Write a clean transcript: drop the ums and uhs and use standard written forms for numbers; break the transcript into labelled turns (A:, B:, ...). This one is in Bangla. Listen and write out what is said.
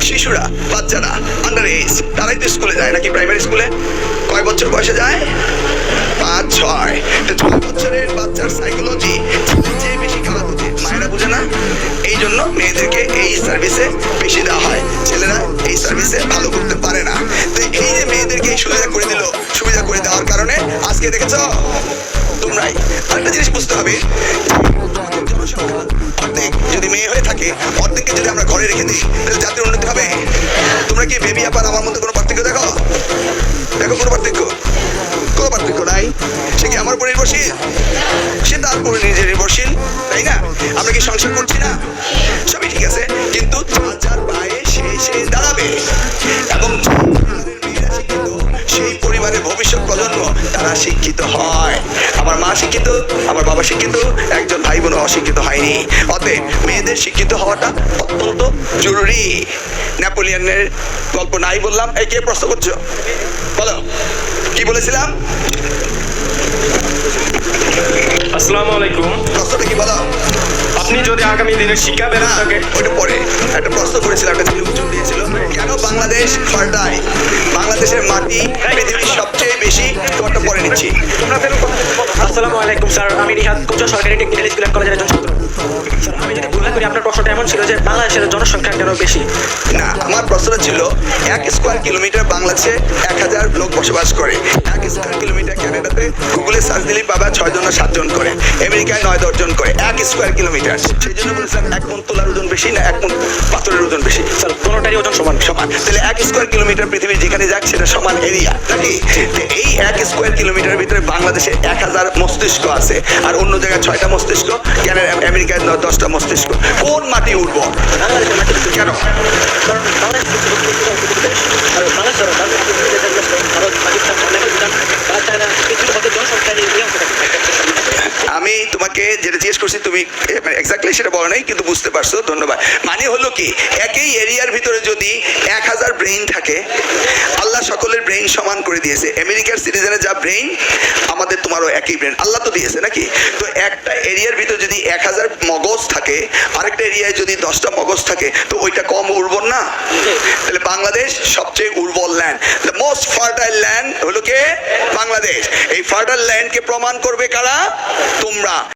A: শিশুরা, বাচ্চারা, আন্ডার এজ, তারাই তো স্কুলে যায় নাকি? প্রাইমারি স্কুলে কয় বছর বয়সে যায়? 5-6। 6 বছরের বাচ্চার সাইকোলজি যে বেশি খেলা বুঝে, মায়েরা বুঝে না। এই জন্য মেয়েদেরকে এই সার্ভিসে বেশি দেওয়া হয়, ছেলেরা এই সার্ভিসে ভালো করতে পারে না। তো এই যে মেয়েদেরকে এই সুবিধা করে দিল, সুবিধা করে দেওয়ার কারণে আজকে দেখেছ তোমরাই। আরেকটা জিনিস বুঝতে হবে, অর্ধেক যদি মেয়ে হয়ে থাকে, অর্ধেককে যদি আমরা ঘরে রেখে দিই, তাহলে জাতির উন্নতি হবে? তোমরা কি বেবি আপার আমার মধ্যে কোনো পার্থক্য দেখো? দেখো কোনো পার্থক্য? কোনো পার্থক্য নাই। সে কি আমার উপর নির্ভরশীল? সে তার উপরে নিজে নির্ভরশীল, তাই না? আমরা কি সংসার করছি না? সবই ঠিক আছে, কিন্তু যার পায়ে সে দাঁড়াবে এবং সেই পরিবারের ভবিষ্যৎ প্রজন্ম তারা শিক্ষিত হয়। আমার মা শিক্ষিত, আমার বাবা শিক্ষিত, একজন ভাই বোন অশিক্ষিত হয়নি। অতএব মেয়েদের শিক্ষিত হওয়াটা অত্যন্ত জরুরি। নেপোলিয়নের গল্প নাই বললাম? এই কে প্রশ্ন করছো? বলো কি বলেছিলাম?
B: আসসালামু আলাইকুম।
A: প্রশ্নটা কি বলো?
B: আপনি যদি আগামী দিনের শিক্ষা ব্যবস্থাকে
A: ওটা পরে একটা প্রশ্ন করেছিলাম, একটা ছেলে উত্তর দিয়েছিল, কেন বাংলাদেশ ফার্টাইল? বাংলাদেশের মাটি পৃথিবীর সবচেয়ে বেশি। তোমারটা পরে নিচ্ছি।
B: আসসালামু আলাইকুম স্যার, আমি রিহাদ কোচা সরকারি টেকনিক্যাল স্কুল অ্যান্ড কলেজের একজন ছাত্র। স্যার আমি যদি ভুল না করি, আপনার প্রশ্নটা এমন ছিল যে বাংলাদেশের জনসংখ্যা কেন বেশি?
A: না, আমার প্রশ্নটা ছিল 1 স্কোয়ার কিলোমিটার বাংলাদেশে 1000 লোক বসবাস করে। 1 স্কোয়ার কিলোমিটার ক্যানাডাতে গুগলে সার্চ দিলেই পাবা 6 জন না 7 জন করে, আমেরিকায় 9-10 জন করে 1 স্কোয়ার কিলোমিটার। সেই জন্য বলেছিলাম 1 মণ তুলার ওজন বেশি না 1 মণ পাথরের ওজন বেশি?
B: স্যার কোনোটারই ওজন সমান।
A: তাহলে 1 স্কোয়ার কিলোমিটার পৃথিবীর যেখানে যাক সেটা সমান এরিয়া নাকি? এই 1 স্কোয়ার কিলোমিটারের ভিতরে বাংলাদেশে 1000 মস্তিষ্ক আছে, আর অন্য জায়গায় 6টা মস্তিষ্ক, আমেরিকায় 10টা মস্তিষ্ক। কোন মাটি উর্বর? কেন? আমি তোমাকে যেটা জিজ্ঞেস করছি তুমি এক্স্যাক্টলি সেটা বলো নাই, কিন্তু বুঝতে পারছো, ধন্যবাদ। মানে হলো কি, একই এরিয়ার ভিতরে যদি 1000 ব্রেইন থাকে, আল্লাহ সকলের ব্রেইন সমান করে দিয়েছে। আমেরিকার সিটিজেনের যা ব্রেইন, আমাদের তোমারও একই ব্রেইন আল্লাহ তো দিয়েছে নাকি? তো একটা এরিয়ার ভিতরে যদি 1000 মগজ থাকে, আরেকটা এরিয়ায় যদি 10টা মগজ থাকে, তো ওইটা কম উর্বর না? তাহলে বাংলাদেশ সবচেয়ে উর্বর land, the most fertile land হলো কে? বাংলাদেশ। এই ফার্টাইল ল্যান্ডকে প্রমাণ করবে কারা? তোমরা।